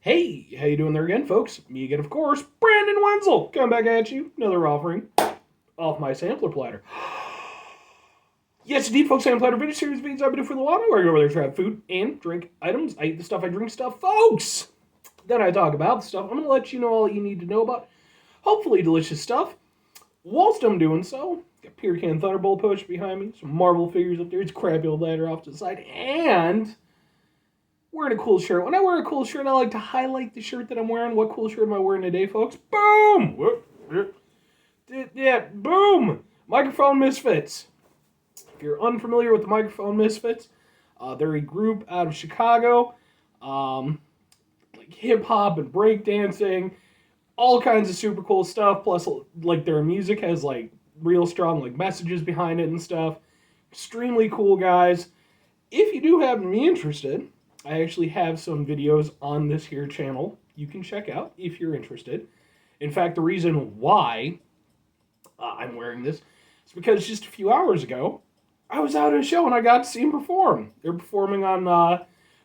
Hey, how you doing there again, folks? Me again, of course, Brandon Wenzel, coming back at you. Another offering off my sampler platter. Yes, indeed, folks, sampler platter video series videos I've been doing for the while. Where I go over there to have food and drink items. I eat the stuff, I drink stuff, folks. Then I talk about the stuff. I'm going to let you know all you need to know about hopefully delicious stuff. Whilst I'm doing so, got Peter Can Thunderbolt push behind me, some Marvel figures up there, it's a crappy old ladder off to the side, and wearing a cool shirt. When I wear a cool shirt, I like to highlight the shirt that I'm wearing. What cool shirt am I wearing today, folks? Boom! Yeah, boom! Microphone Misfits. If you're unfamiliar with the Microphone Misfits, they're a group out of Chicago, like hip hop and breakdancing, all kinds of super cool stuff. Plus, like their music has like real strong like messages behind it and stuff. Extremely cool guys. If you do happen to be interested, I actually have some videos on this here channel you can check out if you're interested. In fact, the reason why I'm wearing this is because just a few hours ago, I was out at a show and I got to see them perform. They're performing on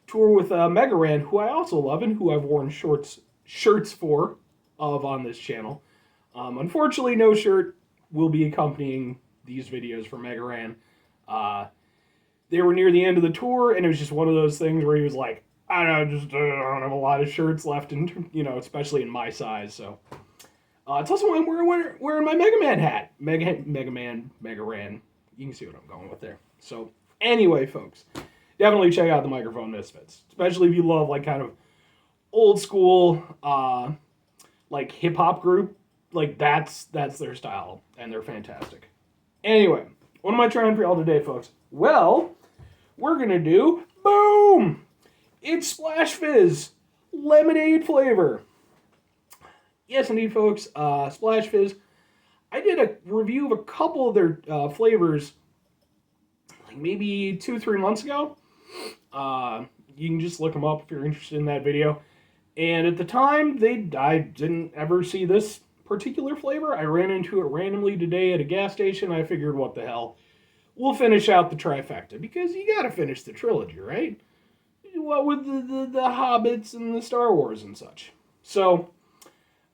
tour with Mega Ran, who I also love and who I've worn shirts for on this channel. Unfortunately, no shirt will be accompanying these videos for Mega Ran. They were near the end of the tour, and it was just one of those things where he was like, I don't know, I don't have a lot of shirts left, and especially in my size. So it's also why I'm wearing my Mega Man hat, Mega Man, Mega Ran. You can see what I'm going with there. So anyway, folks, definitely check out the Microphone Misfits, especially if you love like kind of old school like hip hop group. Like that's their style, and they're fantastic. Anyway, what am I trying for y'all today, folks? Well, we're gonna do boom. It's Splash Fizz lemonade flavor. Yes, indeed, folks. Splash Fizz. I did a review of a couple of their flavors, like maybe 2-3 months ago. You can just look them up if you're interested in that video. And at the time, I didn't ever see this particular flavor. I ran into it randomly today at a gas station. I figured, what the hell? We'll finish out the trifecta, because you gotta finish the trilogy, right? What with the Hobbits and the Star Wars and such. So,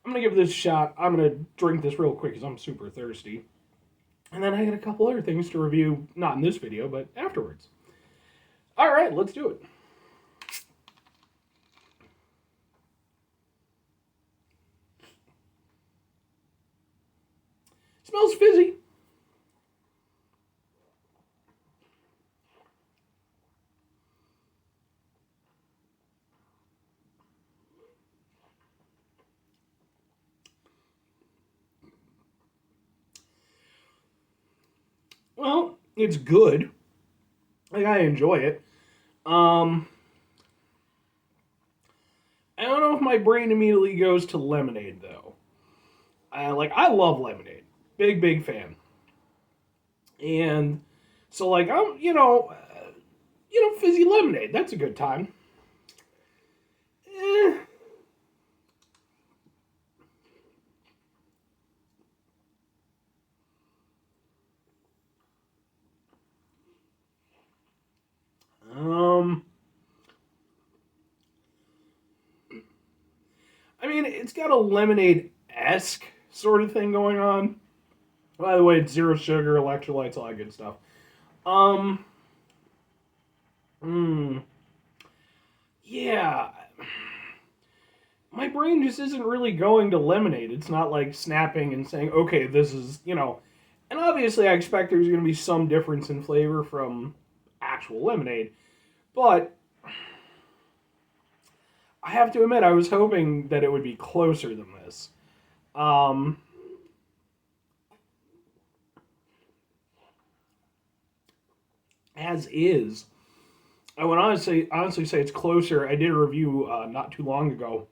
I'm gonna give this a shot. I'm gonna drink this real quick because I'm super thirsty. And then I got a couple other things to review, not in this video, but afterwards. Alright, let's do it. Smells fizzy. Well, it's good. Like, I enjoy it. I don't know if my brain immediately goes to lemonade though. I love lemonade, big fan, and so like I'm fizzy lemonade. That's a good time. Eh. Um, I mean, it's got a lemonade-esque sort of thing going on. By the way, it's zero sugar, electrolytes, all that good stuff. Um, mm, yeah. My brain just isn't really going to lemonade. It's not like snapping and saying, okay, this is. And obviously I expect there's going to be some difference in flavor from actual lemonade. But I have to admit, I was hoping that it would be closer than this. Um, as is, I would honestly say it's closer. I did a review not too long ago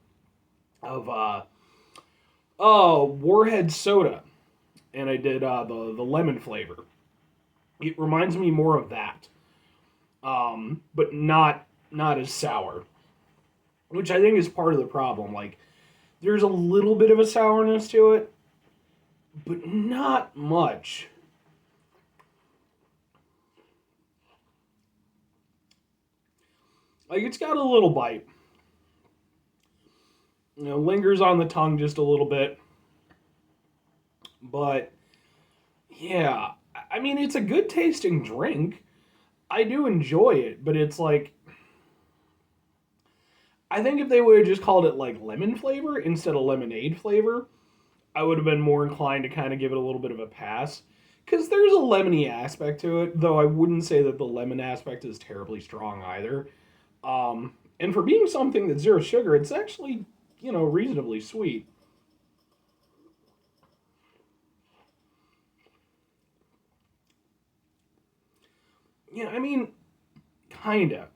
of Warhead Soda, and I did the lemon flavor. It reminds me more of that, but not as sour, which I think is part of the problem. Like, there's a little bit of a sourness to it, but not much. Like, it's got a little bite, lingers on the tongue just a little bit. But yeah, I mean, it's a good tasting drink. I do enjoy it, but it's like, I think if they would have just called it like lemon flavor instead of lemonade flavor, I would have been more inclined to kind of give it a little bit of a pass. Because there's a lemony aspect to it, though I wouldn't say that the lemon aspect is terribly strong either. And for being something that's zero sugar, it's actually, reasonably sweet. Yeah, I mean, kinda.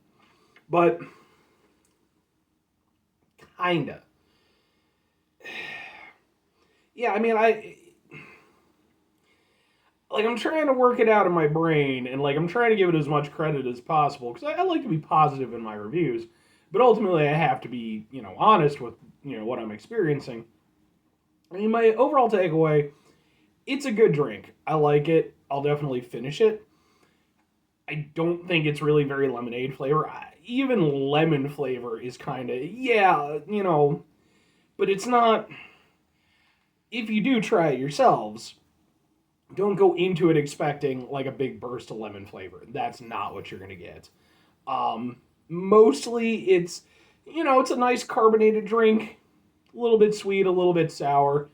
But, kinda. Yeah, I mean, I'm trying to work it out in my brain, and I'm trying to give it as much credit as possible because I like to be positive in my reviews, but ultimately I have to be honest with what I'm experiencing. I mean, my overall takeaway, it's a good drink. I like it. I'll definitely finish it. I don't think it's really very lemonade flavor. Even lemon flavor is kind of yeah, but it's not. If you do try it yourselves, don't go into it expecting like a big burst of lemon flavor. That's not what you're gonna get. Mostly it's a nice carbonated drink, a little bit sweet, a little bit sour.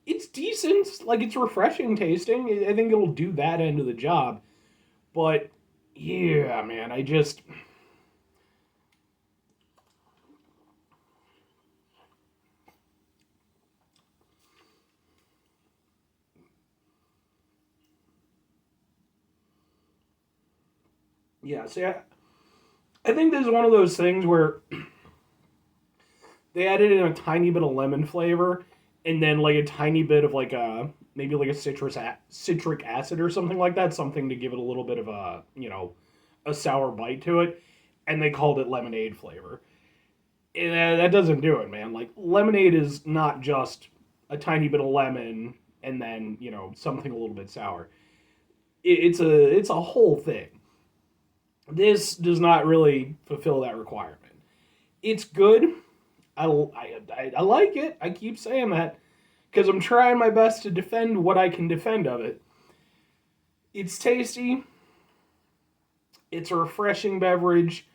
It's decent, like it's refreshing tasting. I think it'll do that end of the job. But yeah, man, I just yeah. See, I think this is one of those things where they added in a tiny bit of lemon flavor, and then like a tiny bit of like a maybe like a citric acid or something like that, something to give it a little bit of a sour bite to it, and they called it lemonade flavor. And that doesn't do it, man. Like lemonade is not just a tiny bit of lemon and then something a little bit sour. It's a whole thing. This does not really fulfill that requirement. It's good. I like it. I keep saying that because I'm trying my best to defend what I can defend of it. It's tasty. It's a refreshing beverage,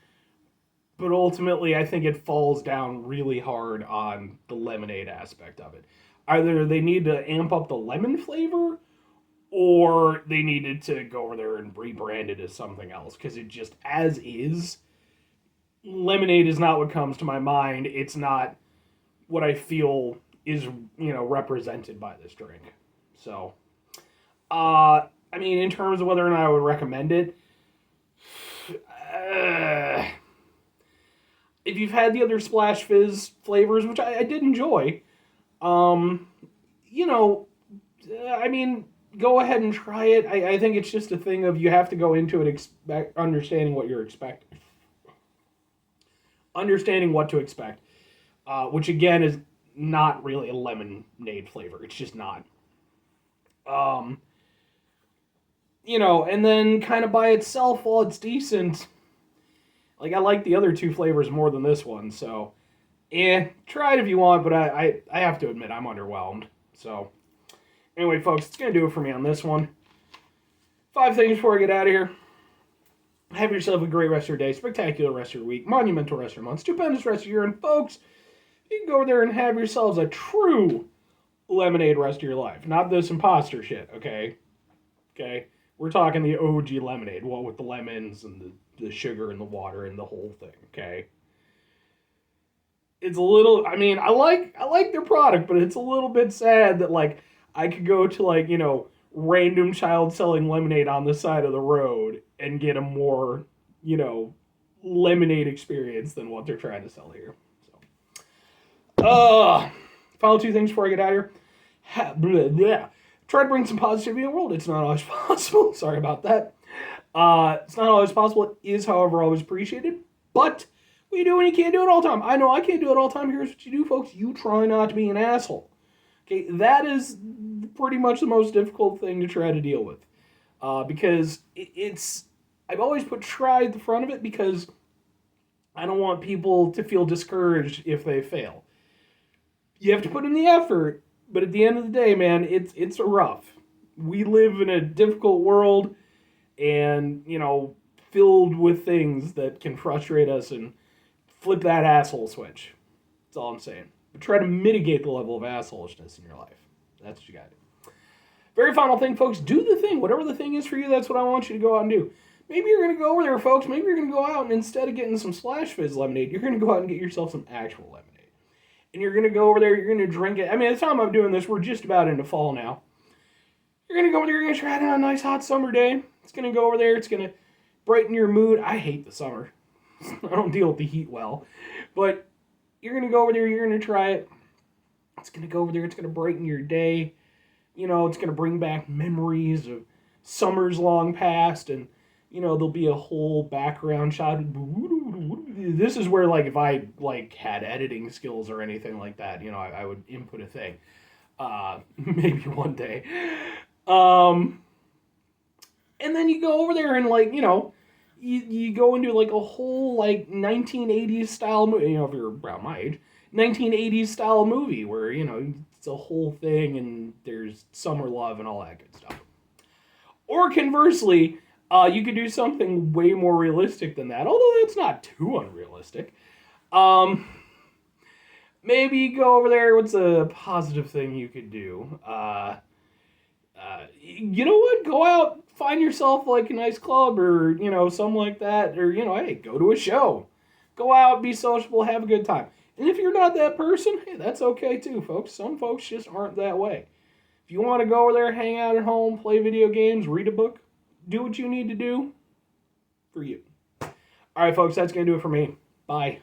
but ultimately, I think it falls down really hard on the lemonade aspect of it. Either they need to amp up the lemon flavor, or they needed to go over there and rebrand it as something else because it just as is. Lemonade is not what comes to my mind. It's not what I feel is represented by this drink. So, I mean, in terms of whether or not I would recommend it, uh, if you've had the other Splash Fizz flavors, which I did enjoy, um, you know, I mean, go ahead and try it. I think it's just a thing of you have to go into it understanding what you're expecting, understanding what to expect, which again is not really a lemonade flavor. It's just not. Um, and then kind of by itself, while it's decent, like I like the other two flavors more than this one. So, try it if you want, but I have to admit I'm underwhelmed. So, anyway, folks, it's gonna do it for me on this one. 5 things before I get out of here. Have yourself a great rest of your day, spectacular rest of your week, monumental rest of your month, stupendous rest of your year, and folks, you can go over there and have yourselves a true lemonade rest of your life. Not this imposter shit, okay? Okay? We're talking the OG lemonade, what with the lemons and the sugar and the water and the whole thing, okay? It's a little I like their product, but it's a little bit sad that I could go to random child selling lemonade on the side of the road and get a more, you know, lemonade experience than what they're trying to sell here. So final 2 things before I get out of here. Yeah. Try to bring some positivity in the world. It's not always possible. Sorry about that. It's not always possible. It is, however, always appreciated. But what you do when you can't do it all the time? I know I can't do it all the time. Here's what you do, folks. You try not to be an asshole. Okay, that is pretty much the most difficult thing to try to deal with. Because I've always put try at the front of it because I don't want people to feel discouraged if they fail. You have to put in the effort, but at the end of the day, man, it's rough. We live in a difficult world, and filled with things that can frustrate us and flip that asshole switch. That's all I'm saying. But try to mitigate the level of assholishness in your life. That's what you got to do. Very final thing, folks. Do the thing. Whatever the thing is for you, that's what I want you to go out and do. Maybe you're going to go over there, folks. Maybe you're going to go out and instead of getting some Splash Fizz lemonade, you're going to go out and get yourself some actual lemonade. And you're going to go over there, you're going to drink it. I mean, at the time I'm doing this, we're just about into fall now. You're going to go over there, you're going to try it on a nice hot summer day. It's going to go over there, it's going to brighten your mood. I hate the summer. I don't deal with the heat well. But you're going to go over there, you're going to try it. It's going to go over there, it's going to brighten your day. It's going to bring back memories of summers long past, and there'll be a whole background shot. This is where, if I had editing skills or anything like that, I would input a thing. Maybe one day. And then you go over there and you go into a whole 1980s style movie. If you're around my age, 1980s style movie where it's a whole thing and there's summer love and all that good stuff. Or conversely, you could do something way more realistic than that, although that's not too unrealistic. Maybe you go over there. What's a positive thing you could do? You know what? Go out, find yourself a nice club or something like that, or hey, go to a show. Go out, be sociable, have a good time. And if you're not that person, hey, that's okay too, folks. Some folks just aren't that way. If you want to go over there, hang out at home, play video games, read a book, do what you need to do for you. All right, folks, that's going to do it for me. Bye.